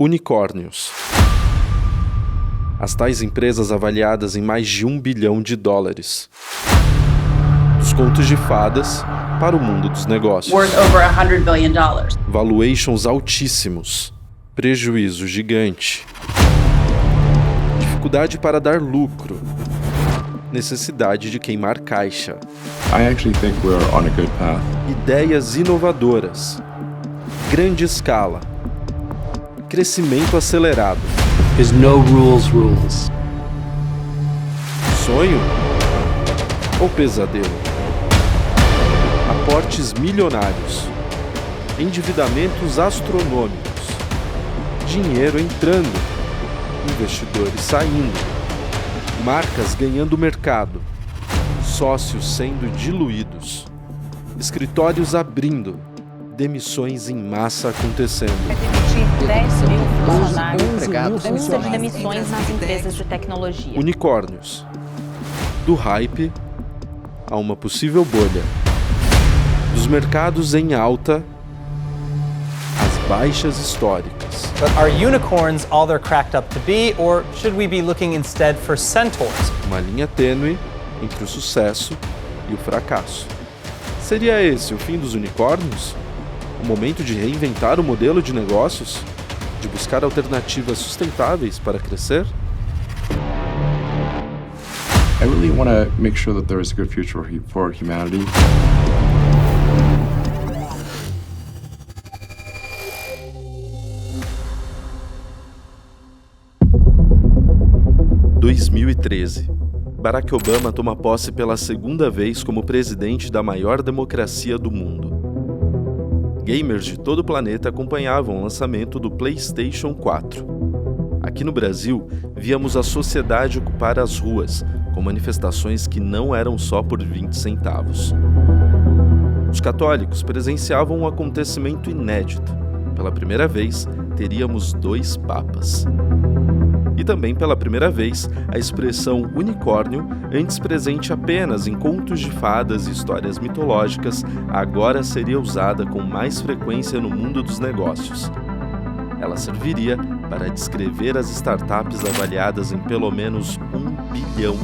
Unicórnios. As tais empresas avaliadas em mais de $1 bilhão. Dos contos de fadas para o mundo dos negócios. Worth over $100 billion. Valuations altíssimos. Prejuízo gigante. Dificuldade para dar lucro. Necessidade de queimar caixa. I actually think we're on a good path. Ideias inovadoras. Grande escala. Crescimento acelerado. There's no rules. Sonho ou pesadelo? Aportes milionários. Endividamentos astronômicos. Dinheiro entrando. Investidores saindo. Marcas ganhando mercado. Sócios sendo diluídos. Escritórios abrindo. Demissões em massa acontecendo. 10 mil funcionários, lista de demissões nas empresas de tecnologia. Unicórnios. Do hype a uma possível bolha. Dos mercados em alta às baixas históricas. But are unicorns all they're cracked up to be, or should we be looking instead for centaurs? Uma linha tênue entre o sucesso e o fracasso. Seria esse o fim dos unicórnios? O momento de reinventar o modelo de negócios? De buscar alternativas sustentáveis para crescer? I really want to make sure that there is a good future for humanity. Em 2013, Barack Obama toma posse pela segunda vez como presidente da maior democracia do mundo. Gamers de todo o planeta acompanhavam o lançamento do PlayStation 4. Aqui no Brasil, víamos a sociedade ocupar as ruas, com manifestações que não eram só por 20 centavos. Os católicos presenciavam um acontecimento inédito. Pela primeira vez, teríamos 2 papas. E também pela primeira vez, a expressão unicórnio, antes presente apenas em contos de fadas e histórias mitológicas, agora seria usada com mais frequência no mundo dos negócios. Ela serviria para descrever as startups avaliadas em pelo menos $1 bilhão.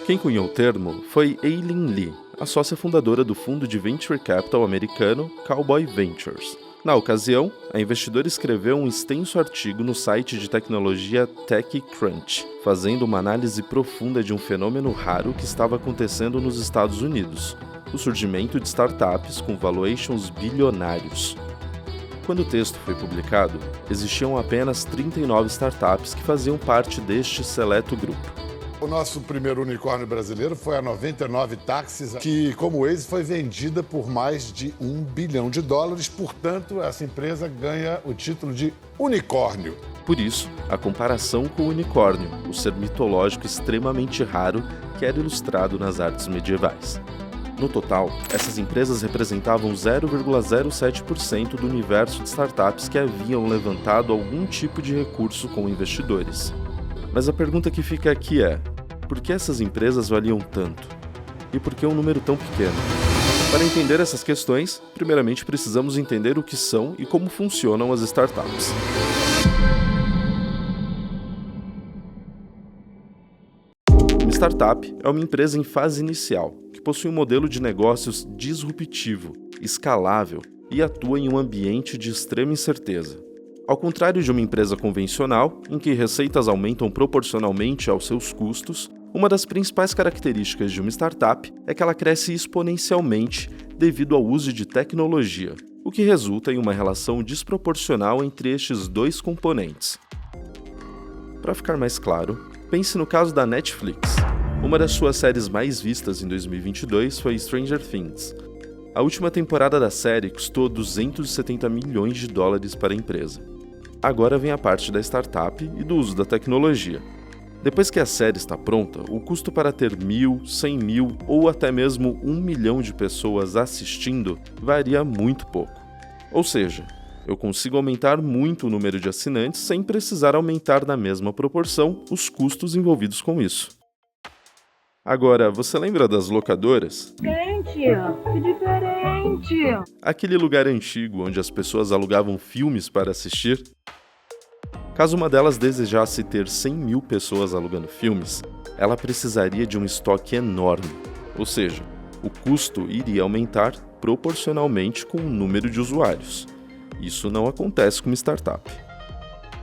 Quem cunhou o termo foi Aileen Lee, a sócia fundadora do fundo de venture capital americano Cowboy Ventures. Na ocasião, a investidora escreveu um extenso artigo no site de tecnologia TechCrunch, fazendo uma análise profunda de um fenômeno raro que estava acontecendo nos Estados Unidos, o surgimento de startups com valuations bilionários. Quando o texto foi publicado, existiam apenas 39 startups que faziam parte deste seleto grupo. O nosso primeiro unicórnio brasileiro foi a 99 Táxis, que, como Waze, foi vendida por mais de $1 bilhão. Portanto, essa empresa ganha o título de unicórnio. Por isso, a comparação com o unicórnio, o ser mitológico extremamente raro que era ilustrado nas artes medievais. No total, essas empresas representavam 0,07% do universo de startups que haviam levantado algum tipo de recurso com investidores. Mas a pergunta que fica aqui é: por que essas empresas valiam tanto? E por que um número tão pequeno? Para entender essas questões, primeiramente precisamos entender o que são e como funcionam as startups. Uma startup é uma empresa em fase inicial, que possui um modelo de negócios disruptivo, escalável e atua em um ambiente de extrema incerteza. Ao contrário de uma empresa convencional, em que receitas aumentam proporcionalmente aos seus custos, uma das principais características de uma startup é que ela cresce exponencialmente devido ao uso de tecnologia, o que resulta em uma relação desproporcional entre estes dois componentes. Para ficar mais claro, pense no caso da Netflix. Uma das suas séries mais vistas em 2022 foi Stranger Things. A última temporada da série custou $270 milhões para a empresa. Agora vem a parte da startup e do uso da tecnologia. Depois que a série está pronta, o custo para ter 1.000, 100.000 ou até mesmo 1 milhão de pessoas assistindo varia muito pouco. Ou seja, eu consigo aumentar muito o número de assinantes sem precisar aumentar na mesma proporção os custos envolvidos com isso. Agora, você lembra das locadoras? Gente, que diferente! Aquele lugar antigo onde as pessoas alugavam filmes para assistir? Caso uma delas desejasse ter 100 mil pessoas alugando filmes, ela precisaria de um estoque enorme, ou seja, o custo iria aumentar proporcionalmente com o número de usuários. Isso não acontece com uma startup.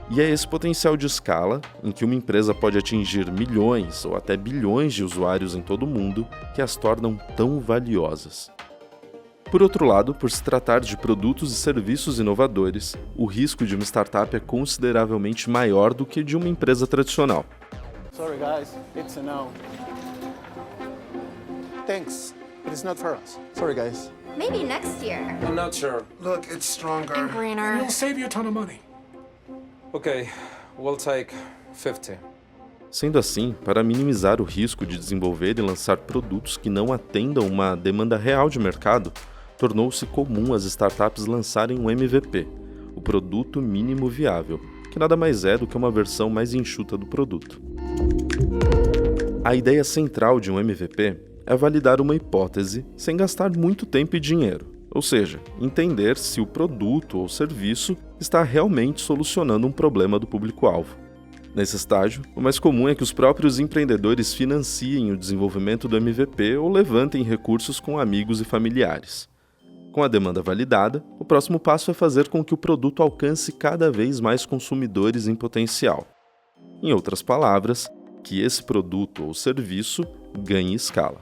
E é esse potencial de escala, em que uma empresa pode atingir milhões ou até bilhões de usuários em todo o mundo, que as tornam tão valiosas. Por outro lado, por se tratar de produtos e serviços inovadores, o risco de uma startup é consideravelmente maior do que de uma empresa tradicional. Sorry guys, it's a no. Thanks, but it's not for us. Sorry guys. Maybe next year. I'm not sure. Look, it's stronger. And greener. It'll save you a ton of money. Okay, we'll take 50. Sendo assim, para minimizar o risco de desenvolver e lançar produtos que não atendam uma demanda real de mercado, tornou-se comum as startups lançarem um MVP, o produto mínimo viável, que nada mais é do que uma versão mais enxuta do produto. A ideia central de um MVP é validar uma hipótese sem gastar muito tempo e dinheiro, ou seja, entender se o produto ou serviço está realmente solucionando um problema do público-alvo. Nesse estágio, o mais comum é que os próprios empreendedores financiem o desenvolvimento do MVP ou levantem recursos com amigos e familiares. Com a demanda validada, o próximo passo é fazer com que o produto alcance cada vez mais consumidores em potencial. Em outras palavras, que esse produto ou serviço ganhe escala.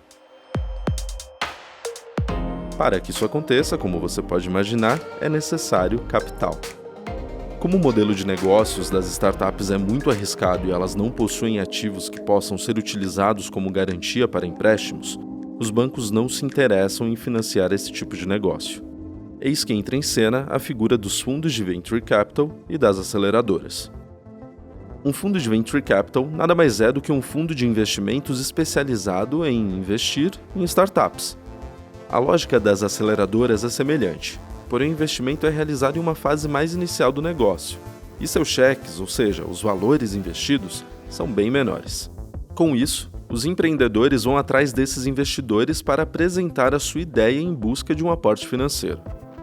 Para que isso aconteça, como você pode imaginar, é necessário capital. Como o modelo de negócios das startups é muito arriscado e elas não possuem ativos que possam ser utilizados como garantia para empréstimos, os bancos não se interessam em financiar esse tipo de negócio. Eis que entra em cena a figura dos fundos de Venture Capital e das aceleradoras. Um fundo de Venture Capital nada mais é do que um fundo de investimentos especializado em investir em startups. A lógica das aceleradoras é semelhante, porém o investimento é realizado em uma fase mais inicial do negócio, e seus cheques, ou seja, os valores investidos, são bem menores. Com isso, os empreendedores vão atrás desses investidores para apresentar a sua ideia em busca de um aporte financeiro.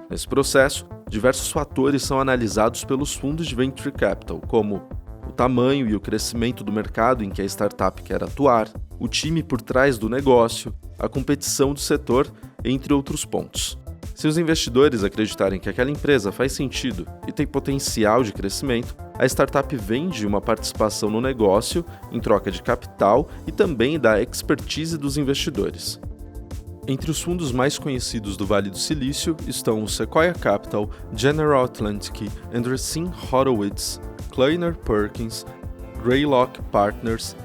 Nesse processo, diversos fatores são analisados pelos fundos de Venture Capital, como o tamanho e o crescimento do mercado em que a startup quer atuar, o time por trás do negócio, a competição do setor, entre outros pontos. Se os investidores acreditarem que aquela empresa faz sentido e tem potencial de crescimento, a startup vende uma participação no negócio em troca de capital e também da expertise dos investidores. Entre os fundos mais conhecidos do Vale do Silício estão o Sequoia Capital, General Atlantic, Andreessen Horowitz, Kleiner Perkins, Greylock Partners,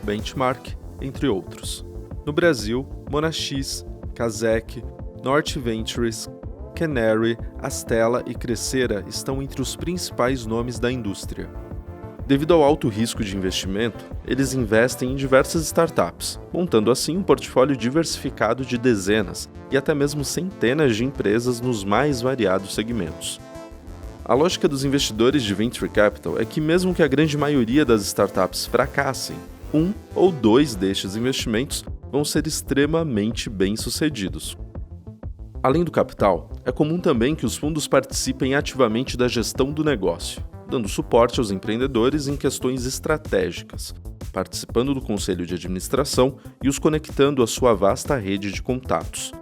Benchmark, entre outros. No Brasil, Monax, Kazek, Norte Ventures, Canary, Astela e Crescera estão entre os principais nomes da indústria. Devido ao alto risco de investimento, eles investem em diversas startups, montando assim um portfólio diversificado de dezenas e até mesmo centenas de empresas nos mais variados segmentos. A lógica dos investidores de Venture Capital é que mesmo que a grande maioria das startups fracassem, um ou dois destes investimentos vão ser extremamente bem-sucedidos. Além do capital, é comum também que os fundos participem ativamente da gestão do negócio, dando suporte aos empreendedores em questões estratégicas, participando do conselho de administração e os conectando à sua vasta rede de contatos.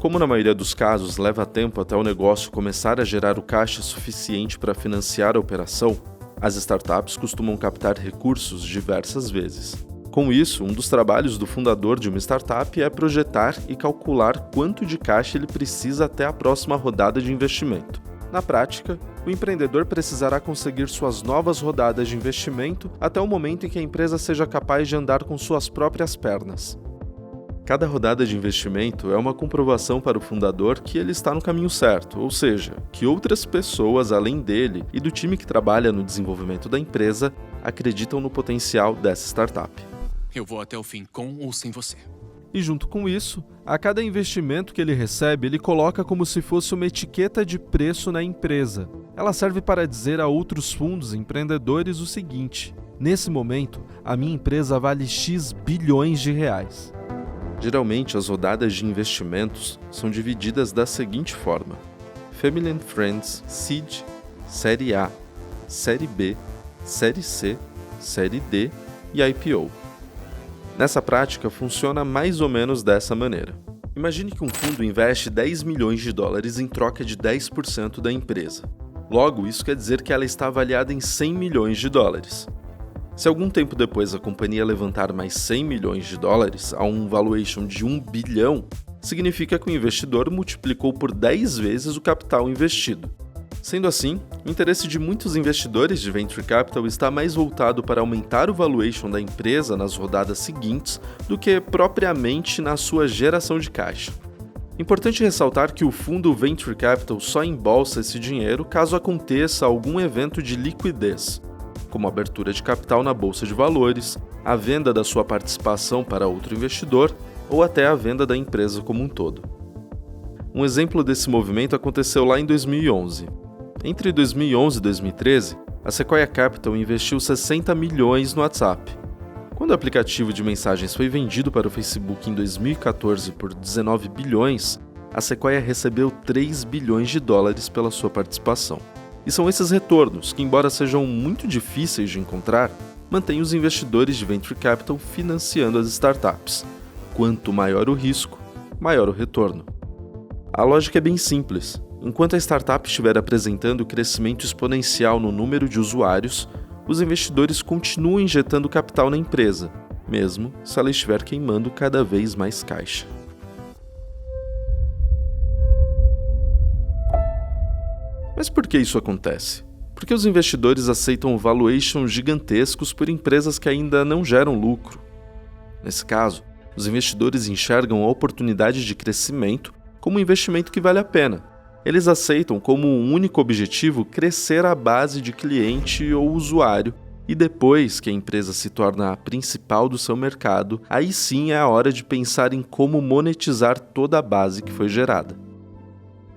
Como na maioria dos casos leva tempo até o negócio começar a gerar o caixa suficiente para financiar a operação, as startups costumam captar recursos diversas vezes. Com isso, um dos trabalhos do fundador de uma startup é projetar e calcular quanto de caixa ele precisa até a próxima rodada de investimento. Na prática, o empreendedor precisará conseguir suas novas rodadas de investimento até o momento em que a empresa seja capaz de andar com suas próprias pernas. Cada rodada de investimento é uma comprovação para o fundador que ele está no caminho certo, ou seja, que outras pessoas além dele e do time que trabalha no desenvolvimento da empresa acreditam no potencial dessa startup. Eu vou até o fim com ou sem você. E junto com isso, a cada investimento que ele recebe, ele coloca como se fosse uma etiqueta de preço na empresa. Ela serve para dizer a outros fundos empreendedores o seguinte: nesse momento, a minha empresa vale X bilhões de reais. Geralmente, as rodadas de investimentos são divididas da seguinte forma: Family and Friends, Seed, Série A, Série B, Série C, Série D e IPO. Nessa prática, funciona mais ou menos dessa maneira. Imagine que um fundo investe 10 milhões de dólares em troca de 10% da empresa. Logo, isso quer dizer que ela está avaliada em 100 milhões de dólares. Se algum tempo depois a companhia levantar mais 100 milhões de dólares a um valuation de 1 bilhão, significa que o investidor multiplicou por 10 vezes o capital investido. Sendo assim, o interesse de muitos investidores de Venture Capital está mais voltado para aumentar o valuation da empresa nas rodadas seguintes do que propriamente na sua geração de caixa. Importante ressaltar que o fundo Venture Capital só embolsa esse dinheiro caso aconteça algum evento de liquidez, como a abertura de capital na bolsa de valores, a venda da sua participação para outro investidor ou até a venda da empresa como um todo. Um exemplo desse movimento aconteceu lá em 2011. Entre 2011 e 2013, a Sequoia Capital investiu 60 milhões no WhatsApp. Quando o aplicativo de mensagens foi vendido para o Facebook em 2014 por 19 bilhões, a Sequoia recebeu 3 bilhões de dólares pela sua participação. E são esses retornos que, embora sejam muito difíceis de encontrar, mantêm os investidores de Venture Capital financiando as startups. Quanto maior o risco, maior o retorno. A lógica é bem simples. Enquanto a startup estiver apresentando crescimento exponencial no número de usuários, os investidores continuam injetando capital na empresa, mesmo se ela estiver queimando cada vez mais caixa. Mas por que isso acontece? Porque os investidores aceitam valuations gigantescos por empresas que ainda não geram lucro. Nesse caso, os investidores enxergam a oportunidade de crescimento como um investimento que vale a pena. Eles aceitam como um único objetivo crescer a base de cliente ou usuário, e depois que a empresa se torna a principal do seu mercado, aí sim é a hora de pensar em como monetizar toda a base que foi gerada.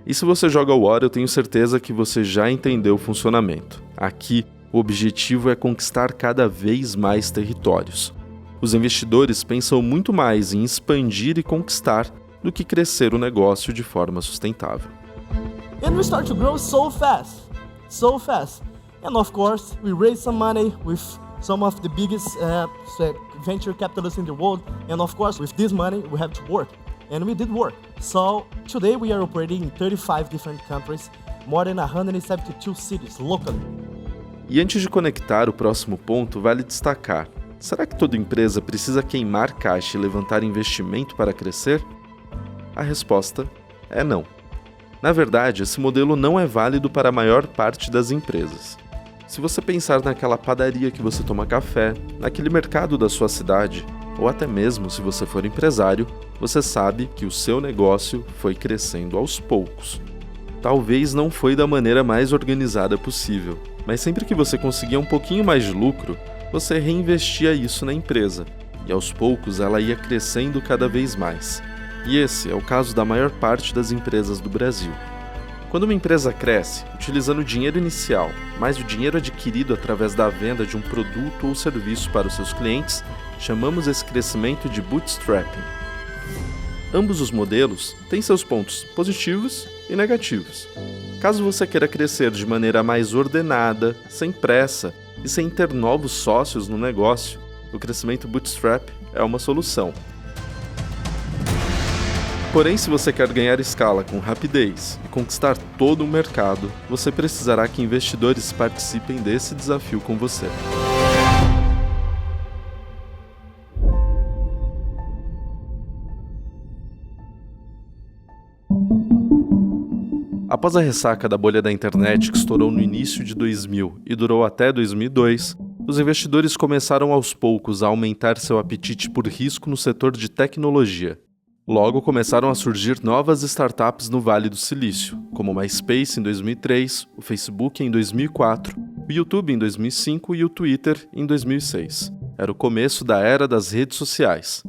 E se você joga War, eu tenho certeza que você já entendeu o funcionamento. Aqui, o objetivo é conquistar cada vez mais territórios. Os investidores pensam muito mais em expandir e conquistar do que crescer o negócio de forma sustentável. And we start to grow so fast. And of course, we raise some money with some of the biggest venture capitalists in the world. And of course, with this money, we have to work. And we did work. So today we are operating in 35 different countries, more than 172 cities locally. E antes de conectar o próximo ponto, vale destacar: será que toda empresa precisa queimar caixa e levantar investimento para crescer? A resposta é não. Na verdade, esse modelo não é válido para a maior parte das empresas. Se você pensar naquela padaria que você toma café, naquele mercado da sua cidade, ou até mesmo se você for empresário, você sabe que o seu negócio foi crescendo aos poucos. Talvez não foi da maneira mais organizada possível, mas sempre que você conseguia um pouquinho mais de lucro, você reinvestia isso na empresa, e aos poucos ela ia crescendo cada vez mais. E esse é o caso da maior parte das empresas do Brasil. Quando uma empresa cresce, utilizando o dinheiro inicial, mais o dinheiro adquirido através da venda de um produto ou serviço para os seus clientes, chamamos esse crescimento de bootstrapping. Ambos os modelos têm seus pontos positivos e negativos. Caso você queira crescer de maneira mais ordenada, sem pressa e sem ter novos sócios no negócio, o crescimento bootstrap é uma solução. Porém, se você quer ganhar escala com rapidez e conquistar todo o mercado, você precisará que investidores participem desse desafio com você. Após a ressaca da bolha da internet que estourou no início de 2000 e durou até 2002, os investidores começaram aos poucos a aumentar seu apetite por risco no setor de tecnologia. Logo começaram a surgir novas startups no Vale do Silício, como o MySpace em 2003, o Facebook em 2004, o YouTube em 2005 e o Twitter em 2006. Era o começo da era das redes sociais,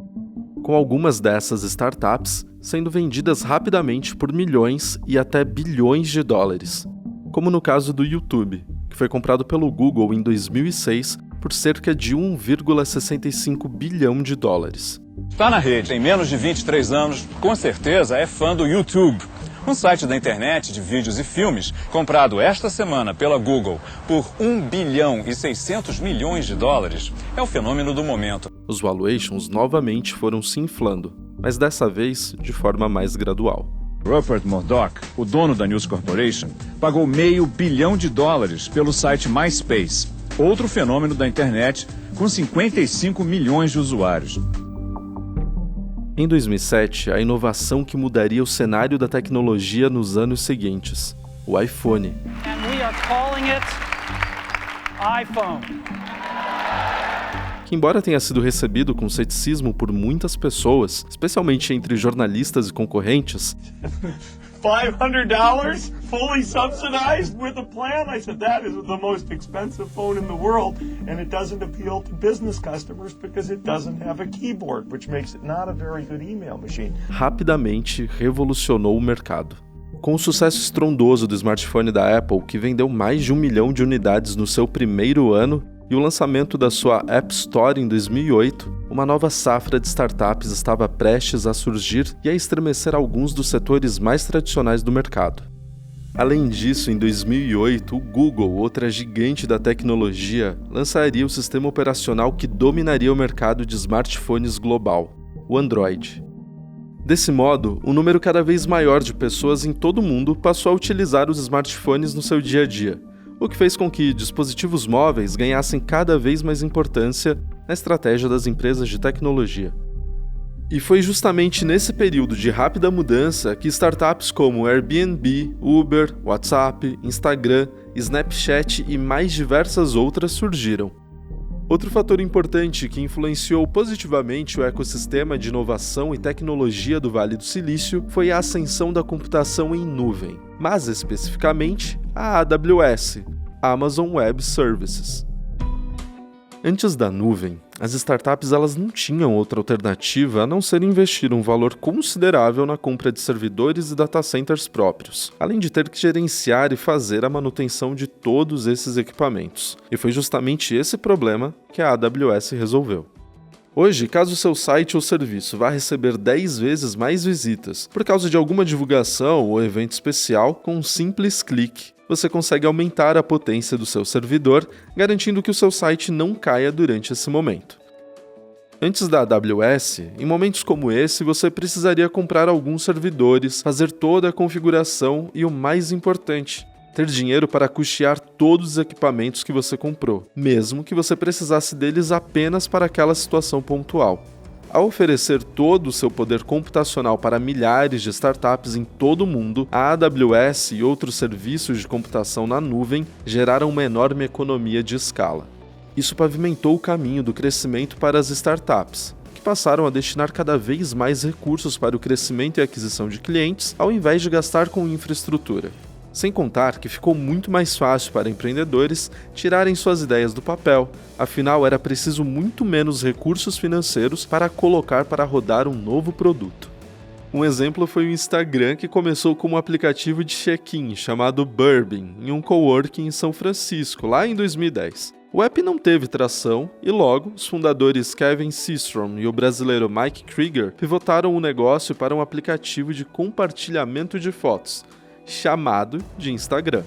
com algumas dessas startups sendo vendidas rapidamente por milhões e até bilhões de dólares, como no caso do YouTube, que foi comprado pelo Google em 2006 por cerca de 1,65 bilhão de dólares. Está na rede, tem menos de 23 anos, com certeza é fã do YouTube. Um site da internet de vídeos e filmes, comprado esta semana pela Google por 1 bilhão e 600 milhões de dólares, é o fenômeno do momento. Os valuations novamente foram se inflando, mas dessa vez de forma mais gradual. Rupert Murdoch, o dono da News Corporation, pagou $500 milhão pelo site MySpace, outro fenômeno da internet com 55 milhões de usuários. Em 2007, a inovação que mudaria o cenário da tecnologia nos anos seguintes, o iPhone. And we are calling it iPhone. Que embora tenha sido recebido com ceticismo por muitas pessoas, especialmente entre jornalistas e concorrentes, $500 fully subsidized with a plan? I said, that is the most expensive phone in the world, and it doesn't appeal to business customers because it doesn't have a keyboard, which makes it not a very good email machine. Rapidamente revolucionou o mercado. Com o sucesso estrondoso do smartphone da Apple, que vendeu mais de 1 milhão de unidades no seu primeiro ano, e o lançamento da sua App Store em 2008, uma nova safra de startups estava prestes a surgir e a estremecer alguns dos setores mais tradicionais do mercado. Além disso, em 2008, o Google, outra gigante da tecnologia, lançaria o sistema operacional que dominaria o mercado de smartphones global, o Android. Desse modo, um número cada vez maior de pessoas em todo o mundo passou a utilizar os smartphones no seu dia a dia, o que fez com que dispositivos móveis ganhassem cada vez mais importância na estratégia das empresas de tecnologia. E foi justamente nesse período de rápida mudança que startups como Airbnb, Uber, WhatsApp, Instagram, Snapchat e mais diversas outras surgiram. Outro fator importante que influenciou positivamente o ecossistema de inovação e tecnologia do Vale do Silício foi a ascensão da computação em nuvem, mas especificamente a AWS, Amazon Web Services. Antes da nuvem, as startups não tinham outra alternativa a não ser investir um valor considerável na compra de servidores e data centers próprios, além de ter que gerenciar e fazer a manutenção de todos esses equipamentos. E foi justamente esse problema que a AWS resolveu. Hoje, caso o seu site ou serviço vá receber 10 vezes mais visitas por causa de alguma divulgação ou evento especial, com um simples clique, você consegue aumentar a potência do seu servidor, garantindo que o seu site não caia durante esse momento. Antes da AWS, em momentos como esse, você precisaria comprar alguns servidores, fazer toda a configuração e, o mais importante, ter dinheiro para custear todos os equipamentos que você comprou, mesmo que você precisasse deles apenas para aquela situação pontual. Ao oferecer todo o seu poder computacional para milhares de startups em todo o mundo, a AWS e outros serviços de computação na nuvem geraram uma enorme economia de escala. Isso pavimentou o caminho do crescimento para as startups, que passaram a destinar cada vez mais recursos para o crescimento e aquisição de clientes, ao invés de gastar com infraestrutura. Sem contar que ficou muito mais fácil para empreendedores tirarem suas ideias do papel, afinal era preciso muito menos recursos financeiros para colocar para rodar um novo produto. Um exemplo foi o Instagram, que começou como um aplicativo de check-in chamado Burbn, em um coworking em São Francisco, lá em 2010. O app não teve tração e logo os fundadores Kevin Systrom e o brasileiro Mike Krieger pivotaram o negócio para um aplicativo de compartilhamento de fotos, chamado de Instagram.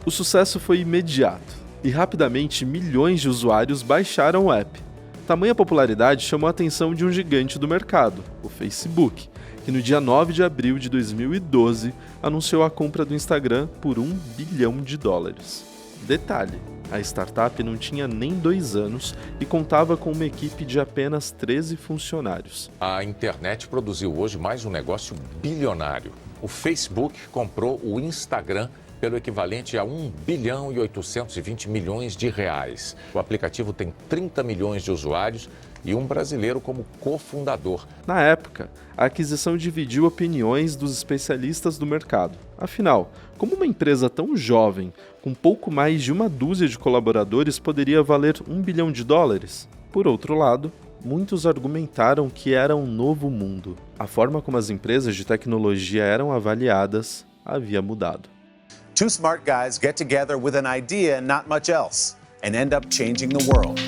O sucesso foi imediato e rapidamente milhões de usuários baixaram o app. Tamanha popularidade chamou a atenção de um gigante do mercado, o Facebook, que no dia 9 de abril de 2012 anunciou a compra do Instagram por $1 bilhão. Detalhe, a startup não tinha nem 2 anos e contava com uma equipe de apenas 13 funcionários. A internet produziu hoje mais um negócio bilionário. O Facebook comprou o Instagram pelo equivalente a $1 bilhão e 820 milhões de reais. O aplicativo tem 30 milhões de usuários e um brasileiro como cofundador. Na época, a aquisição dividiu opiniões dos especialistas do mercado. Afinal, como uma empresa tão jovem, com pouco mais de 12 de colaboradores, poderia valer $1 bilhão? Por outro lado, muitos argumentaram que era um novo mundo. A forma como as empresas de tecnologia eram avaliadas havia mudado. Two smart guys get together with an idea and not much else, and end up changing the world.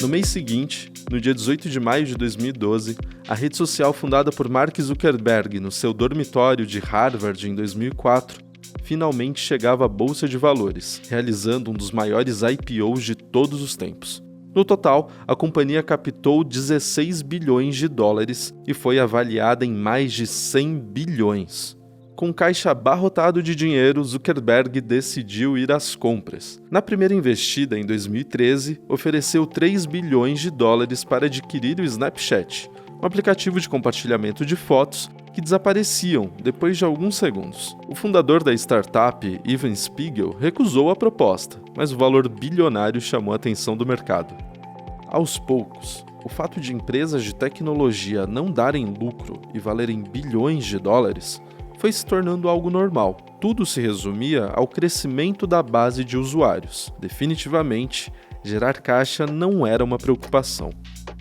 No mês seguinte, no dia 18 de maio de 2012, a rede social fundada por Mark Zuckerberg no seu dormitório de Harvard em 2004, finalmente chegava à Bolsa de Valores, realizando um dos maiores IPOs de todos os tempos. No total, a companhia captou 16 bilhões de dólares e foi avaliada em mais de 100 bilhões. Com caixa abarrotado de dinheiro, Zuckerberg decidiu ir às compras. Na primeira investida, em 2013, ofereceu 3 bilhões de dólares para adquirir o Snapchat, um aplicativo de compartilhamento de fotos que desapareciam depois de alguns segundos. O fundador da startup, Evan Spiegel, recusou a proposta, mas o valor bilionário chamou a atenção do mercado. Aos poucos, o fato de empresas de tecnologia não darem lucro e valerem bilhões de dólares foi se tornando algo normal. Tudo se resumia ao crescimento da base de usuários. Definitivamente, gerar caixa não era uma preocupação.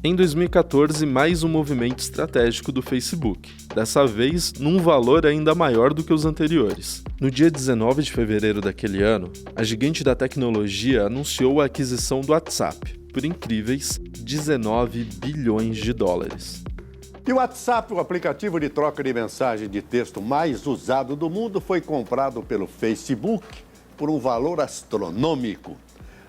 Em 2014, mais um movimento estratégico do Facebook, dessa vez num valor ainda maior do que os anteriores. No dia 19 de fevereiro daquele ano, a gigante da tecnologia anunciou a aquisição do WhatsApp, por incríveis 19 bilhões de dólares. E o WhatsApp, o aplicativo de troca de mensagem de texto mais usado do mundo, foi comprado pelo Facebook por um valor astronômico.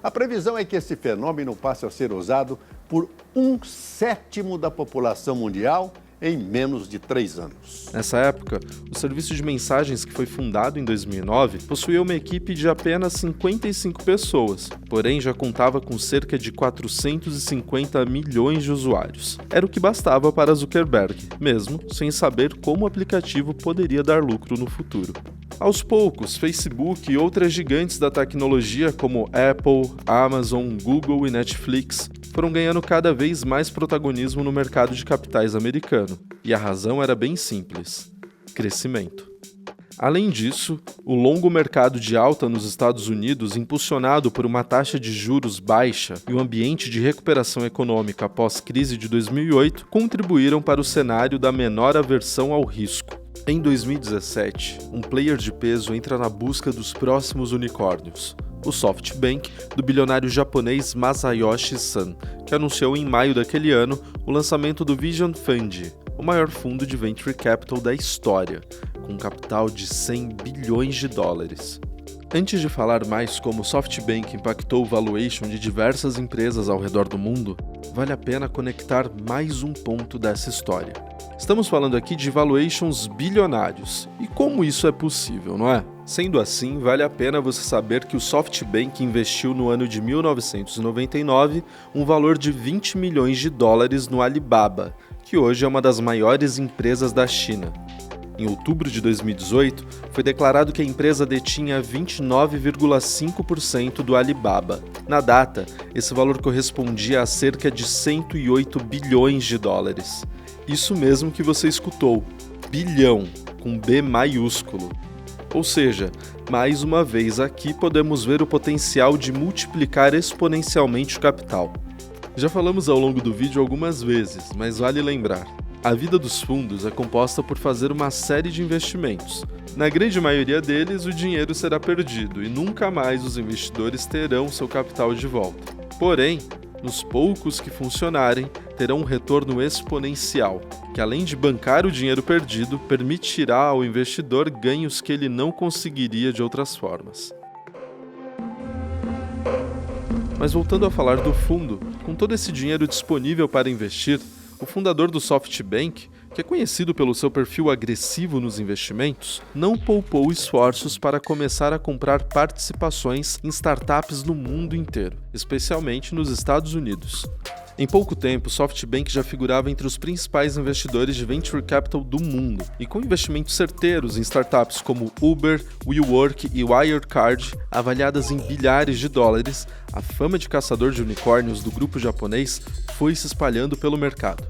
A previsão é que esse fenômeno passe a ser usado por 1/7 da população mundial em menos de 3 anos. Nessa época, o serviço de mensagens que foi fundado em 2009 possuía uma equipe de apenas 55 pessoas, porém já contava com cerca de 450 milhões de usuários. Era o que bastava para Zuckerberg, mesmo sem saber como o aplicativo poderia dar lucro no futuro. Aos poucos, Facebook e outras gigantes da tecnologia como Apple, Amazon, Google e Netflix foram ganhando cada vez mais protagonismo no mercado de capitais americano. E a razão era bem simples: crescimento. Além disso, o longo mercado de alta nos Estados Unidos, impulsionado por uma taxa de juros baixa e um ambiente de recuperação econômica após crise de 2008, contribuíram para o cenário da menor aversão ao risco. Em 2017, um player de peso entra na busca dos próximos unicórnios, o SoftBank, do bilionário japonês Masayoshi Son, que anunciou em maio daquele ano o lançamento do Vision Fund, o maior fundo de venture capital da história, com um capital de 100 bilhões de dólares. Antes de falar mais como o SoftBank impactou o valuation de diversas empresas ao redor do mundo, vale a pena conectar mais um ponto dessa história. Estamos falando aqui de valuations bilionários. E como isso é possível, não é? Sendo assim, vale a pena você saber que o SoftBank investiu no ano de 1999 um valor de 20 milhões de dólares no Alibaba, que hoje é uma das maiores empresas da China. Em outubro de 2018, foi declarado que a empresa detinha 29,5% do Alibaba. Na data, esse valor correspondia a cerca de 108 bilhões de dólares. Isso mesmo que você escutou, bilhão, com B maiúsculo. Ou seja, mais uma vez aqui podemos ver o potencial de multiplicar exponencialmente o capital. Já falamos ao longo do vídeo algumas vezes, mas vale lembrar. A vida dos fundos é composta por fazer uma série de investimentos. Na grande maioria deles, o dinheiro será perdido e nunca mais os investidores terão seu capital de volta. Porém, nos poucos que funcionarem, terão um retorno exponencial, que além de bancar o dinheiro perdido, permitirá ao investidor ganhos que ele não conseguiria de outras formas. Mas voltando a falar do fundo, com todo esse dinheiro disponível para investir, o fundador do SoftBank, que é conhecido pelo seu perfil agressivo nos investimentos, não poupou esforços para começar a comprar participações em startups no mundo inteiro, especialmente nos Estados Unidos. Em pouco tempo, o SoftBank já figurava entre os principais investidores de venture capital do mundo, e com investimentos certeiros em startups como Uber, WeWork e Wirecard, avaliadas em bilhares de dólares, a fama de caçador de unicórnios do grupo japonês foi se espalhando pelo mercado.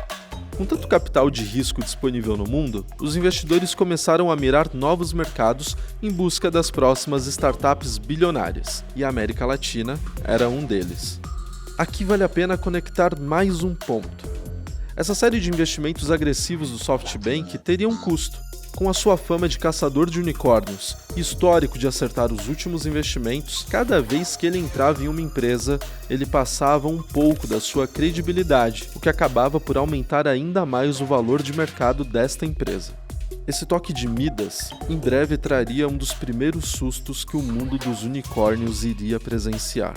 Com tanto capital de risco disponível no mundo, os investidores começaram a mirar novos mercados em busca das próximas startups bilionárias, e a América Latina era um deles. Aqui vale a pena conectar mais um ponto. Essa série de investimentos agressivos do SoftBank teria um custo. Com a sua fama de caçador de unicórnios e histórico de acertar os últimos investimentos, cada vez que ele entrava em uma empresa, ele passava um pouco da sua credibilidade, o que acabava por aumentar ainda mais o valor de mercado desta empresa. Esse toque de Midas, em breve traria um dos primeiros sustos que o mundo dos unicórnios iria presenciar.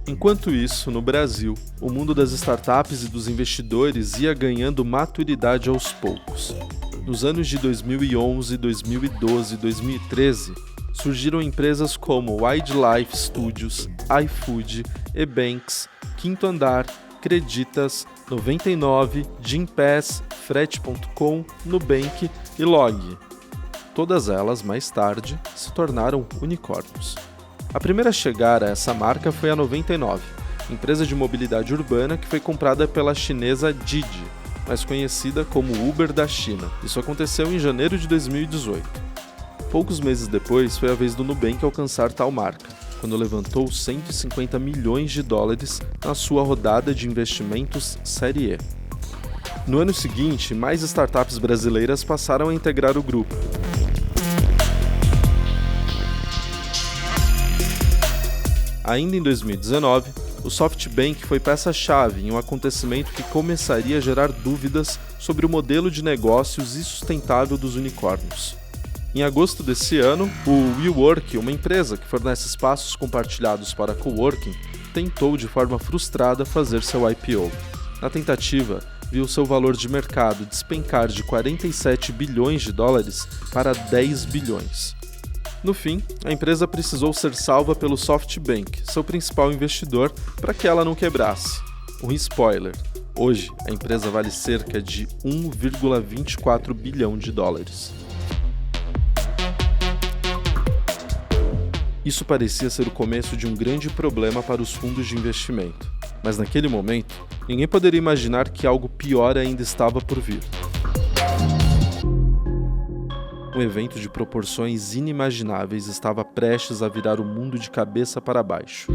Enquanto isso, no Brasil, o mundo das startups e dos investidores ia ganhando maturidade aos poucos. Nos anos de 2011, 2012 e 2013, surgiram empresas como Wildlife Studios, iFood, Ebanks, Quinto Andar, Creditas, 99, Gympass, Frete.com, Nubank e Log. Todas elas, mais tarde, se tornaram unicórnios. A primeira a chegar a essa marca foi a 99, empresa de mobilidade urbana que foi comprada pela chinesa Didi, mais conhecida como Uber da China. Isso aconteceu em janeiro de 2018. Poucos meses depois, foi a vez do Nubank alcançar tal marca, quando levantou 150 milhões de dólares na sua rodada de investimentos Série E. No ano seguinte, mais startups brasileiras passaram a integrar o grupo. Ainda em 2019, o SoftBank foi peça-chave em um acontecimento que começaria a gerar dúvidas sobre o modelo de negócios e sustentável dos unicórnios. Em agosto desse ano, o WeWork, uma empresa que fornece espaços compartilhados para coworking, tentou de forma frustrada fazer seu IPO. Na tentativa, viu seu valor de mercado despencar de 47 bilhões de dólares para 10 bilhões. No fim, a empresa precisou ser salva pelo SoftBank, seu principal investidor, para que ela não quebrasse. Um spoiler: hoje, a empresa vale cerca de 1,24 bilhão de dólares. Isso parecia ser o começo de um grande problema para os fundos de investimento, mas naquele momento, ninguém poderia imaginar que algo pior ainda estava por vir. Um evento de proporções inimagináveis estava prestes a virar o mundo de cabeça para baixo.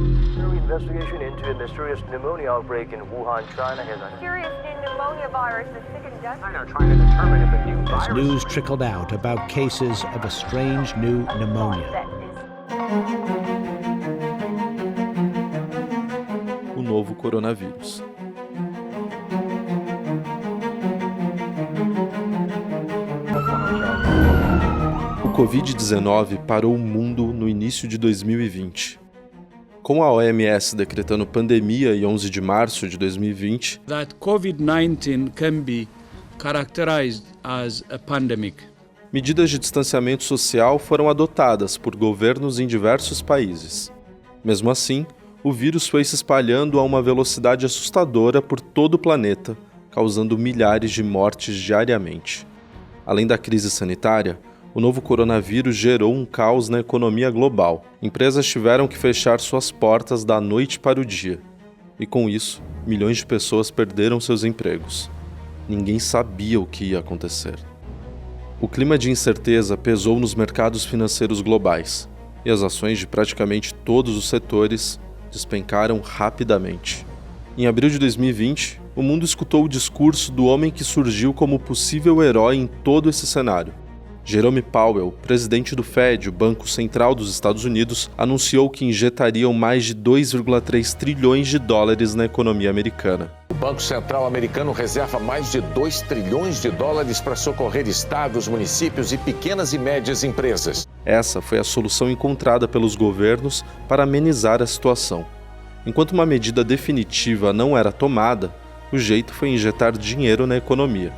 As news trickled out about cases of a strange new pneumonia. O novo coronavírus. O Covid-19 parou o mundo no início de 2020. Com a OMS decretando pandemia em 11 de março de 2020, that COVID-19 can be characterized as a pandemic. Medidas de distanciamento social foram adotadas por governos em diversos países. Mesmo assim, o vírus foi se espalhando a uma velocidade assustadora por todo o planeta, causando milhares de mortes diariamente. Além da crise sanitária, o novo coronavírus gerou um caos na economia global. Empresas tiveram que fechar suas portas da noite para o dia. E com isso, milhões de pessoas perderam seus empregos. Ninguém sabia o que ia acontecer. O clima de incerteza pesou nos mercados financeiros globais, e as ações de praticamente todos os setores despencaram rapidamente. Em abril de 2020, o mundo escutou o discurso do homem que surgiu como possível herói em todo esse cenário. Jerome Powell, presidente do Fed, o Banco Central dos Estados Unidos, anunciou que injetariam mais de 2,3 trilhões de dólares na economia americana. O Banco Central americano reserva mais de 2 trilhões de dólares para socorrer estados, municípios e pequenas e médias empresas. Essa foi a solução encontrada pelos governos para amenizar a situação. Enquanto uma medida definitiva não era tomada, o jeito foi injetar dinheiro na economia.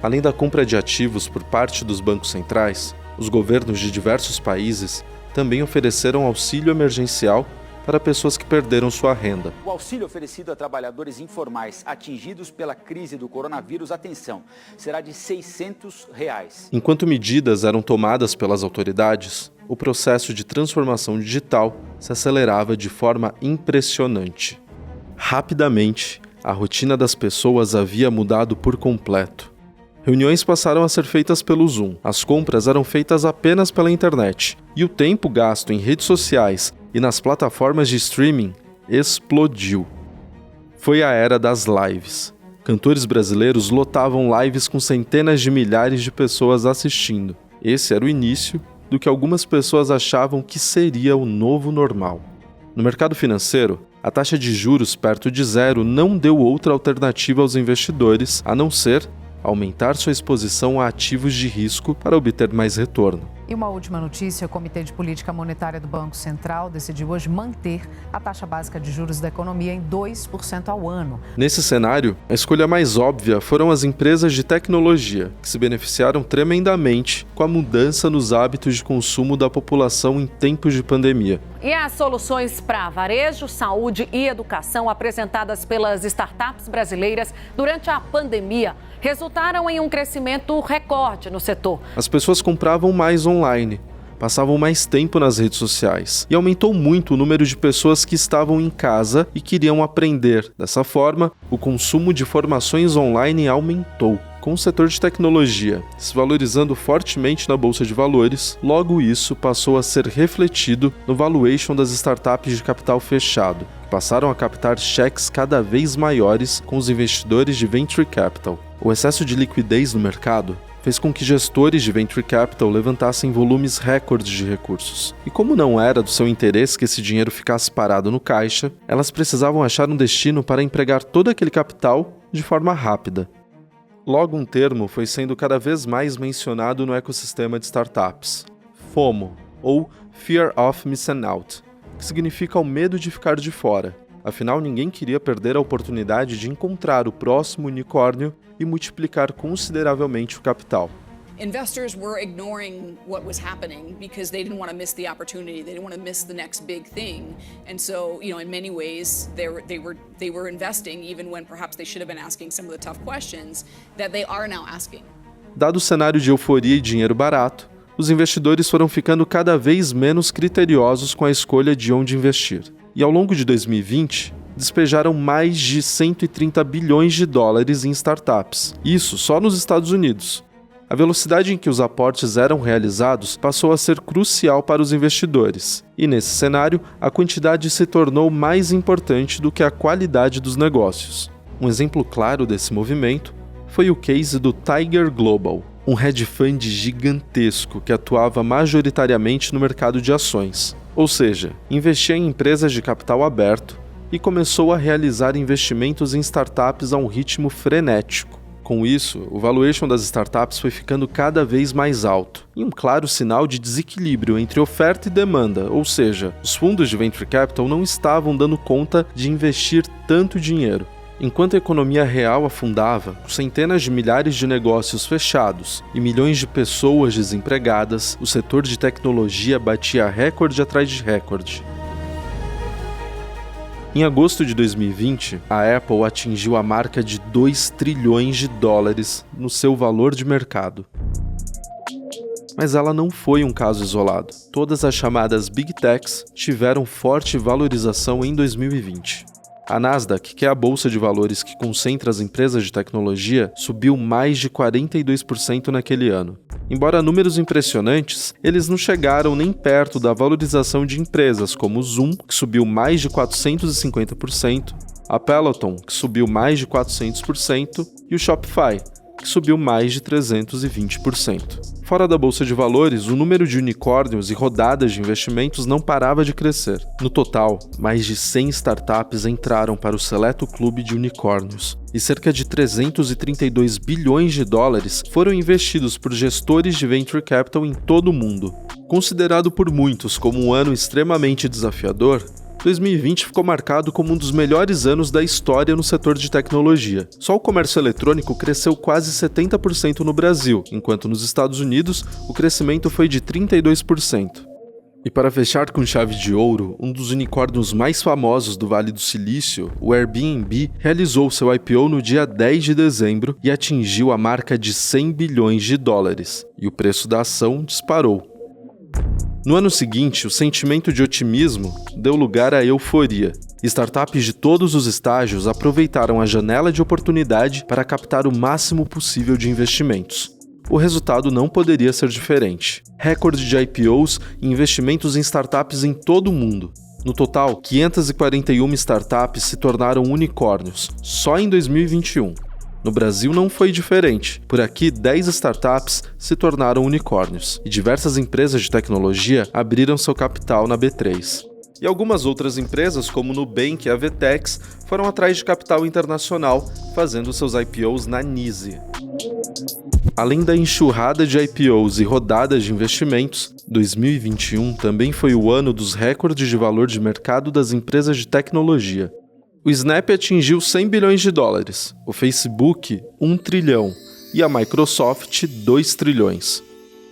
Além da compra de ativos por parte dos bancos centrais, os governos de diversos países também ofereceram auxílio emergencial para pessoas que perderam sua renda. O auxílio oferecido a trabalhadores informais atingidos pela crise do coronavírus, atenção, será de R$ 600. Enquanto medidas eram tomadas pelas autoridades, o processo de transformação digital se acelerava de forma impressionante. Rapidamente, a rotina das pessoas havia mudado por completo. Reuniões passaram a ser feitas pelo Zoom, as compras eram feitas apenas pela internet, e o tempo gasto em redes sociais e nas plataformas de streaming explodiu. Foi a era das lives. Cantores brasileiros lotavam lives com centenas de milhares de pessoas assistindo. Esse era o início do que algumas pessoas achavam que seria o novo normal. No mercado financeiro, a taxa de juros perto de zero não deu outra alternativa aos investidores a não ser aumentar sua exposição a ativos de risco para obter mais retorno. E uma última notícia, o Comitê de Política Monetária do Banco Central decidiu hoje manter a taxa básica de juros da economia em 2% ao ano. Nesse cenário, a escolha mais óbvia foram as empresas de tecnologia, que se beneficiaram tremendamente com a mudança nos hábitos de consumo da população em tempos de pandemia. E as soluções para varejo, saúde e educação apresentadas pelas startups brasileiras durante a pandemia resultaram em um crescimento recorde no setor. As pessoas compravam mais online, passavam mais tempo nas redes sociais e aumentou muito o número de pessoas que estavam em casa e queriam aprender. Dessa forma, o consumo de formações online aumentou. Com o setor de tecnologia se valorizando fortemente na Bolsa de Valores, logo isso passou a ser refletido no valuation das startups de capital fechado, que passaram a captar cheques cada vez maiores com os investidores de Venture Capital. O excesso de liquidez no mercado fez com que gestores de Venture Capital levantassem volumes recordes de recursos. E como não era do seu interesse que esse dinheiro ficasse parado no caixa, elas precisavam achar um destino para empregar todo aquele capital de forma rápida. Logo, um termo foi sendo cada vez mais mencionado no ecossistema de startups: FOMO, ou Fear of Missing Out, que significa o medo de ficar de fora. Afinal, ninguém queria perder a oportunidade de encontrar o próximo unicórnio e multiplicar consideravelmente o capital. Investors were ignoring what was happening because they didn't want to miss the opportunity. They didn't want to miss the next big thing. And so, in many ways, they were investing even when perhaps they should have been asking some of the tough questions that they are now asking. Dado o cenário de euforia e dinheiro barato, os investidores foram ficando cada vez menos criteriosos com a escolha de onde investir. E ao longo de 2020, despejaram mais de 130 bilhões de dólares em startups. Isso só nos Estados Unidos. A velocidade em que os aportes eram realizados passou a ser crucial para os investidores, e nesse cenário, a quantidade se tornou mais importante do que a qualidade dos negócios. Um exemplo claro desse movimento foi o case do Tiger Global, um hedge fund gigantesco que atuava majoritariamente no mercado de ações, ou seja, investia em empresas de capital aberto e começou a realizar investimentos em startups a um ritmo frenético. Com isso, o valuation das startups foi ficando cada vez mais alto, e um claro sinal de desequilíbrio entre oferta e demanda, ou seja, os fundos de Venture Capital não estavam dando conta de investir tanto dinheiro. Enquanto a economia real afundava, com centenas de milhares de negócios fechados e milhões de pessoas desempregadas, o setor de tecnologia batia recorde atrás de recorde. Em agosto de 2020, a Apple atingiu a marca de 2 trilhões de dólares no seu valor de mercado. Mas ela não foi um caso isolado. Todas as chamadas Big Techs tiveram forte valorização em 2020. A Nasdaq, que é a bolsa de valores que concentra as empresas de tecnologia, subiu mais de 42% naquele ano. Embora números impressionantes, eles não chegaram nem perto da valorização de empresas como o Zoom, que subiu mais de 450%, a Peloton, que subiu mais de 400%, e o Shopify, que subiu mais de 320%. Fora da bolsa de valores, o número de unicórnios e rodadas de investimentos não parava de crescer. No total, mais de 100 startups entraram para o seleto clube de unicórnios, e cerca de 332 bilhões de dólares foram investidos por gestores de Venture Capital em todo o mundo. Considerado por muitos como um ano extremamente desafiador, 2020 ficou marcado como um dos melhores anos da história no setor de tecnologia. Só o comércio eletrônico cresceu quase 70% no Brasil, enquanto nos Estados Unidos o crescimento foi de 32%. E para fechar com chave de ouro, um dos unicórnios mais famosos do Vale do Silício, o Airbnb, realizou seu IPO no dia 10 de dezembro e atingiu a marca de 100 bilhões de dólares, e o preço da ação disparou. No ano seguinte, o sentimento de otimismo deu lugar à euforia. Startups de todos os estágios aproveitaram a janela de oportunidade para captar o máximo possível de investimentos. O resultado não poderia ser diferente. Recorde de IPOs e investimentos em startups em todo o mundo. No total, 541 startups se tornaram unicórnios, só em 2021. No Brasil não foi diferente. Por aqui, 10 startups se tornaram unicórnios e diversas empresas de tecnologia abriram seu capital na B3. E algumas outras empresas, como o Nubank e a Vtex, foram atrás de capital internacional, fazendo seus IPOs na NYSE. Além da enxurrada de IPOs e rodadas de investimentos, 2021 também foi o ano dos recordes de valor de mercado das empresas de tecnologia. O Snap atingiu 100 bilhões de dólares, o Facebook 1 trilhão e a Microsoft 2 trilhões.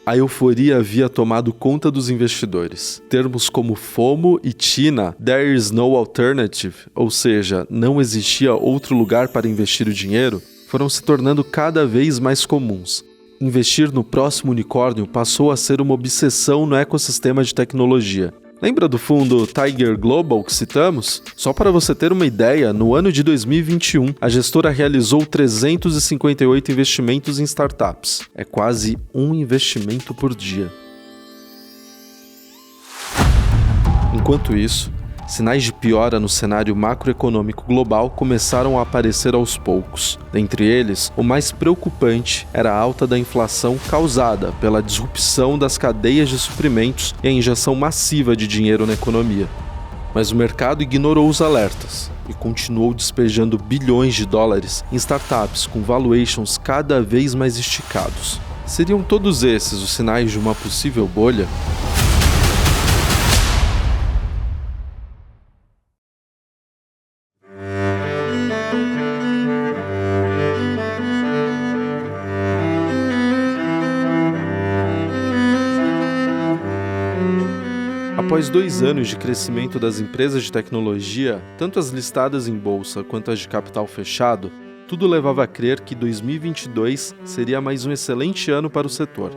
A euforia havia tomado conta dos investidores. Termos como FOMO e TINA, There is no alternative, ou seja, não existia outro lugar para investir o dinheiro, foram se tornando cada vez mais comuns. Investir no próximo unicórnio passou a ser uma obsessão no ecossistema de tecnologia. Lembra do fundo Tiger Global que citamos? Só para você ter uma ideia, no ano de 2021, a gestora realizou 358 investimentos em startups. É quase um investimento por dia. Enquanto isso, sinais de piora no cenário macroeconômico global começaram a aparecer aos poucos. Dentre eles, o mais preocupante era a alta da inflação causada pela disrupção das cadeias de suprimentos e a injeção massiva de dinheiro na economia. Mas o mercado ignorou os alertas e continuou despejando bilhões de dólares em startups com valuations cada vez mais esticados. Seriam todos esses os sinais de uma possível bolha? Após 2 anos de crescimento das empresas de tecnologia, tanto as listadas em bolsa quanto as de capital fechado, tudo levava a crer que 2022 seria mais um excelente ano para o setor.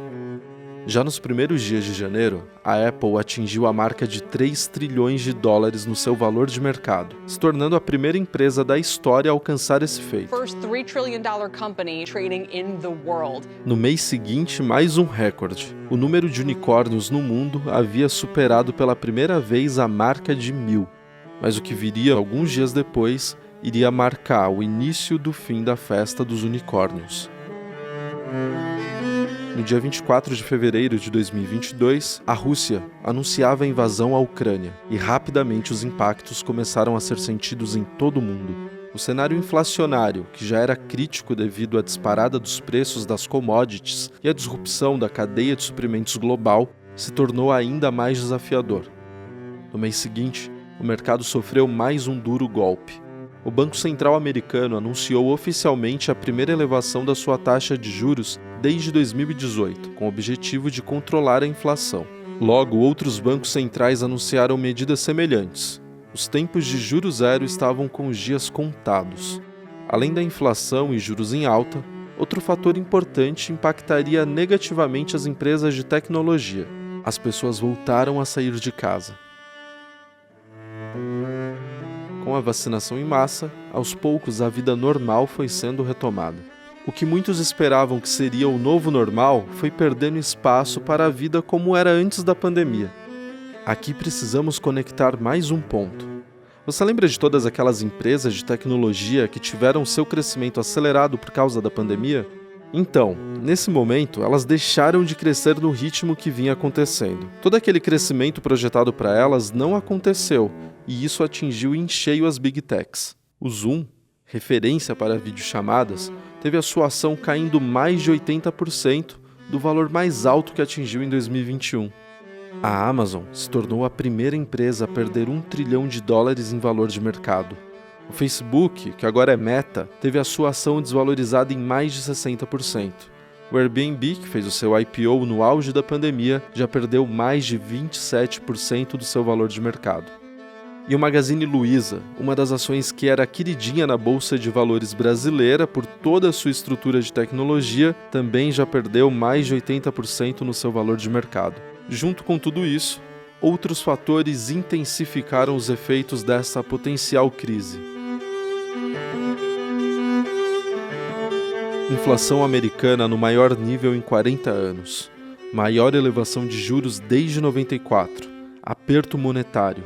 Já nos primeiros dias de janeiro, a Apple atingiu a marca de 3 trilhões de dólares no seu valor de mercado, se tornando a primeira empresa da história a alcançar esse feito. No mês seguinte, mais um recorde. O número de unicórnios no mundo havia superado pela primeira vez a marca de 1.000. Mas o que viria alguns dias depois iria marcar o início do fim da festa dos unicórnios. No dia 24 de fevereiro de 2022, a Rússia anunciava a invasão à Ucrânia e rapidamente os impactos começaram a ser sentidos em todo o mundo. O cenário inflacionário, que já era crítico devido à disparada dos preços das commodities e à disrupção da cadeia de suprimentos global, se tornou ainda mais desafiador. No mês seguinte, o mercado sofreu mais um duro golpe. O Banco Central americano anunciou oficialmente a primeira elevação da sua taxa de juros desde 2018, com o objetivo de controlar a inflação. Logo, outros bancos centrais anunciaram medidas semelhantes. Os tempos de juros zero estavam com os dias contados. Além da inflação e juros em alta, outro fator importante impactaria negativamente as empresas de tecnologia. As pessoas voltaram a sair de casa. Com a vacinação em massa, aos poucos a vida normal foi sendo retomada. O que muitos esperavam que seria o novo normal foi perdendo espaço para a vida como era antes da pandemia. Aqui precisamos conectar mais um ponto. Você lembra de todas aquelas empresas de tecnologia que tiveram seu crescimento acelerado por causa da pandemia? Então, nesse momento, elas deixaram de crescer no ritmo que vinha acontecendo. Todo aquele crescimento projetado para elas não aconteceu, e isso atingiu em cheio as Big Techs. O Zoom, referência para videochamadas, teve a sua ação caindo mais de 80% do valor mais alto que atingiu em 2021. A Amazon se tornou a primeira empresa a perder 1 trilhão de dólares em valor de mercado. O Facebook, que agora é Meta, teve a sua ação desvalorizada em mais de 60%. O Airbnb, que fez o seu IPO no auge da pandemia, já perdeu mais de 27% do seu valor de mercado. E o Magazine Luiza, uma das ações que era queridinha na Bolsa de Valores brasileira por toda a sua estrutura de tecnologia, também já perdeu mais de 80% no seu valor de mercado. Junto com tudo isso, outros fatores intensificaram os efeitos dessa potencial crise. Inflação americana no maior nível em 40 anos. Maior elevação de juros desde 94. Aperto monetário.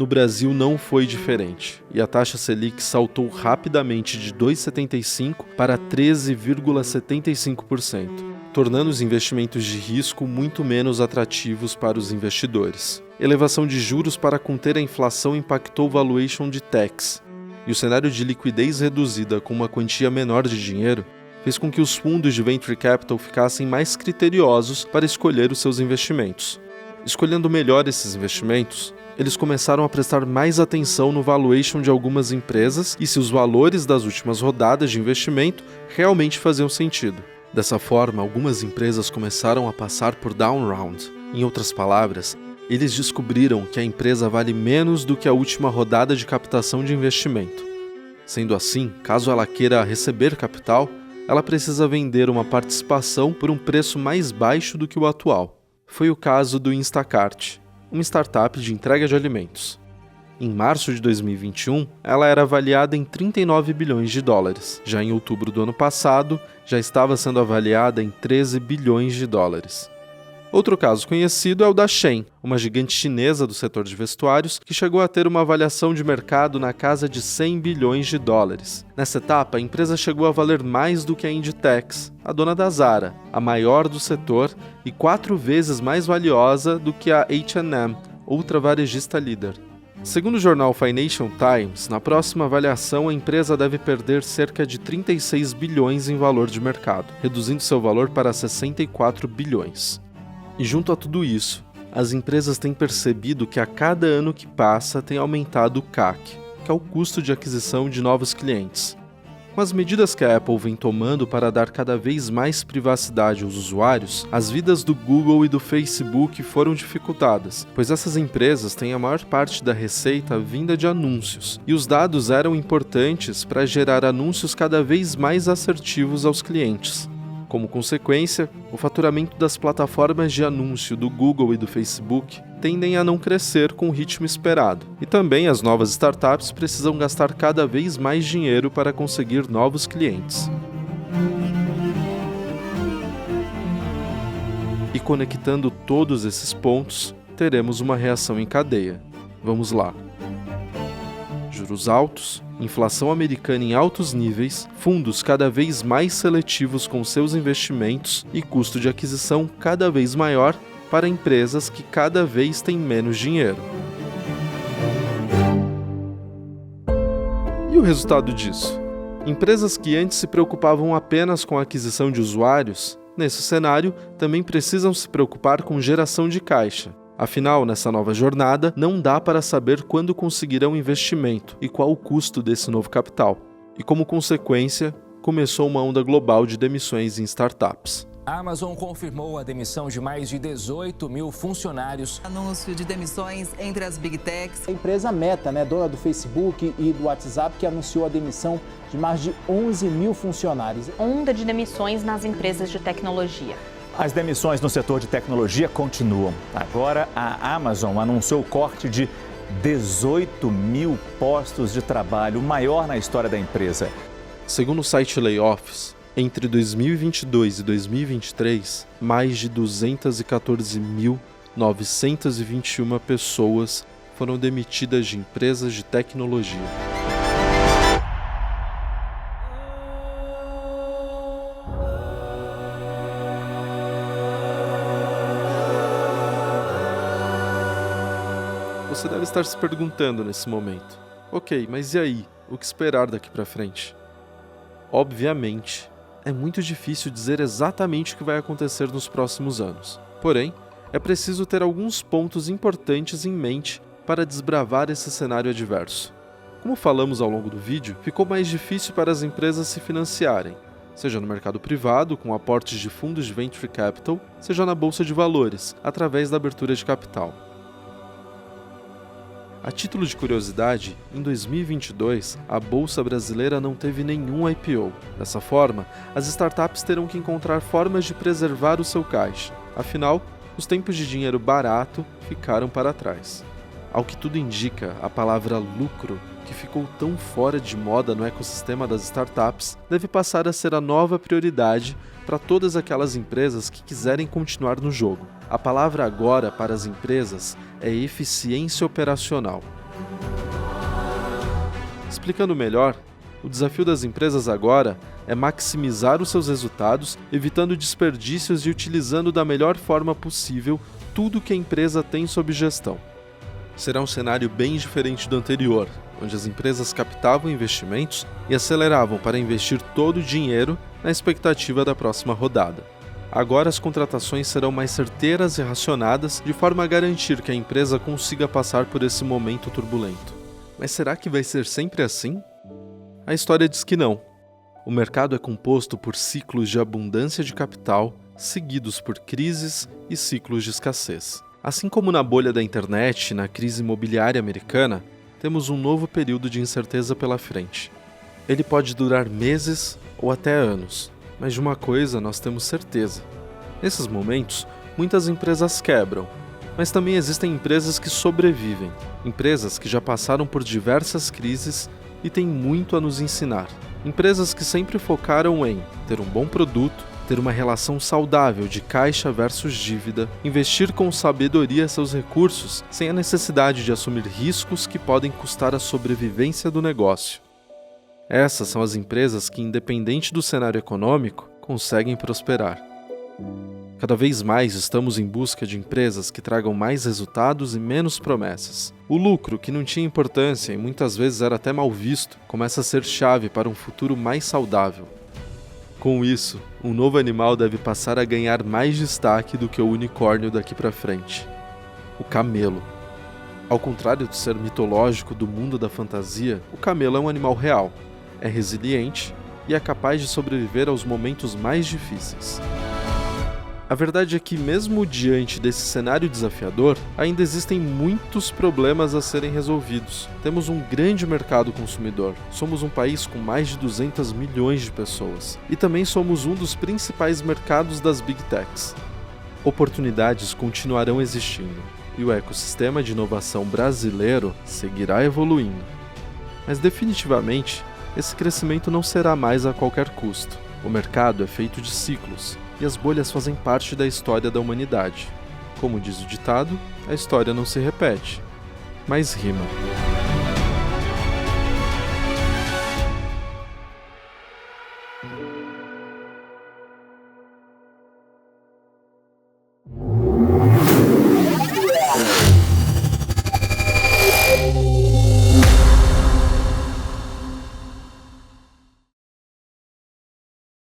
No Brasil não foi diferente, e a taxa Selic saltou rapidamente de 2,75% para 13,75%, tornando os investimentos de risco muito menos atrativos para os investidores. Elevação de juros para conter a inflação impactou o valuation de techs, e o cenário de liquidez reduzida com uma quantia menor de dinheiro fez com que os fundos de venture capital ficassem mais criteriosos para escolher os seus investimentos. Escolhendo melhor esses investimentos, eles começaram a prestar mais atenção no valuation de algumas empresas e se os valores das últimas rodadas de investimento realmente faziam sentido. Dessa forma, algumas empresas começaram a passar por down round. Em outras palavras, eles descobriram que a empresa vale menos do que a última rodada de captação de investimento. Sendo assim, caso ela queira receber capital, ela precisa vender uma participação por um preço mais baixo do que o atual. Foi o caso do Instacart, uma startup de entrega de alimentos. Em março de 2021, ela era avaliada em 39 bilhões de dólares. Já em outubro do ano passado, já estava sendo avaliada em 13 bilhões de dólares. Outro caso conhecido é o da Shein, uma gigante chinesa do setor de vestuários que chegou a ter uma avaliação de mercado na casa de 100 bilhões de dólares. Nessa etapa, a empresa chegou a valer mais do que a Inditex, a dona da Zara, a maior do setor e 4 vezes mais valiosa do que a H&M, outra varejista líder. Segundo o jornal Financial Times, na próxima avaliação a empresa deve perder cerca de 36 bilhões em valor de mercado, reduzindo seu valor para 64 bilhões. E junto a tudo isso, as empresas têm percebido que a cada ano que passa tem aumentado o CAC, que é o custo de aquisição de novos clientes. Com as medidas que a Apple vem tomando para dar cada vez mais privacidade aos usuários, as vidas do Google e do Facebook foram dificultadas, pois essas empresas têm a maior parte da receita vinda de anúncios, e os dados eram importantes para gerar anúncios cada vez mais assertivos aos clientes. Como consequência, o faturamento das plataformas de anúncio do Google e do Facebook tendem a não crescer com o ritmo esperado. E também as novas startups precisam gastar cada vez mais dinheiro para conseguir novos clientes. E conectando todos esses pontos, teremos uma reação em cadeia. Vamos lá. Juros altos, inflação americana em altos níveis, fundos cada vez mais seletivos com seus investimentos e custo de aquisição cada vez maior para empresas que cada vez têm menos dinheiro. E o resultado disso? Empresas que antes se preocupavam apenas com a aquisição de usuários, nesse cenário também precisam se preocupar com geração de caixa. Afinal, nessa nova jornada, não dá para saber quando conseguirão investimento e qual o custo desse novo capital. E como consequência, começou uma onda global de demissões em startups. A Amazon confirmou a demissão de mais de 18 mil funcionários. Anúncio de demissões entre as Big Techs. A empresa Meta, dona do Facebook e do WhatsApp, que anunciou a demissão de mais de 11 mil funcionários. Onda de demissões nas empresas de tecnologia. As demissões no setor de tecnologia continuam. Agora, a Amazon anunciou o corte de 18 mil postos de trabalho, o maior na história da empresa. Segundo o site Layoffs, entre 2022 e 2023, mais de 214.921 pessoas foram demitidas de empresas de tecnologia. Você deve estar se perguntando nesse momento: ok, mas e aí? O que esperar daqui para frente? Obviamente, é muito difícil dizer exatamente o que vai acontecer nos próximos anos. Porém, é preciso ter alguns pontos importantes em mente para desbravar esse cenário adverso. Como falamos ao longo do vídeo, ficou mais difícil para as empresas se financiarem, seja no mercado privado, com aportes de fundos de venture capital, seja na bolsa de valores, através da abertura de capital. A título de curiosidade, em 2022, a Bolsa Brasileira não teve nenhum IPO. Dessa forma, as startups terão que encontrar formas de preservar o seu caixa. Afinal, os tempos de dinheiro barato ficaram para trás. Ao que tudo indica, a palavra lucro, que ficou tão fora de moda no ecossistema das startups, deve passar a ser a nova prioridade para todas aquelas empresas que quiserem continuar no jogo. A palavra agora para as empresas é eficiência operacional. Explicando melhor, o desafio das empresas agora é maximizar os seus resultados, evitando desperdícios e utilizando da melhor forma possível tudo que a empresa tem sob gestão. Será um cenário bem diferente do anterior, onde as empresas captavam investimentos e aceleravam para investir todo o dinheiro na expectativa da próxima rodada. Agora as contratações serão mais certeiras e racionadas, de forma a garantir que a empresa consiga passar por esse momento turbulento. Mas será que vai ser sempre assim? A história diz que não. O mercado é composto por ciclos de abundância de capital, seguidos por crises e ciclos de escassez. Assim como na bolha da internet e na crise imobiliária americana, temos um novo período de incerteza pela frente. Ele pode durar meses ou até anos, mas de uma coisa nós temos certeza. Nesses momentos, muitas empresas quebram, mas também existem empresas que sobrevivem, empresas que já passaram por diversas crises e têm muito a nos ensinar. Empresas que sempre focaram em ter um bom produto, ter uma relação saudável de caixa versus dívida, investir com sabedoria seus recursos sem a necessidade de assumir riscos que podem custar a sobrevivência do negócio. Essas são as empresas que, independente do cenário econômico, conseguem prosperar. Cada vez mais estamos em busca de empresas que tragam mais resultados e menos promessas. O lucro, que não tinha importância e muitas vezes era até mal visto, começa a ser chave para um futuro mais saudável. Com isso, um novo animal deve passar a ganhar mais destaque do que o unicórnio daqui para frente: o camelo. Ao contrário do ser mitológico do mundo da fantasia, o camelo é um animal real, é resiliente e é capaz de sobreviver aos momentos mais difíceis. A verdade é que, mesmo diante desse cenário desafiador, ainda existem muitos problemas a serem resolvidos. Temos um grande mercado consumidor, somos um país com mais de 200 milhões de pessoas e também somos um dos principais mercados das Big Techs. Oportunidades continuarão existindo e o ecossistema de inovação brasileiro seguirá evoluindo. Mas definitivamente, esse crescimento não será mais a qualquer custo. O mercado é feito de ciclos e as bolhas fazem parte da história da humanidade. Como diz o ditado, a história não se repete, mas rima.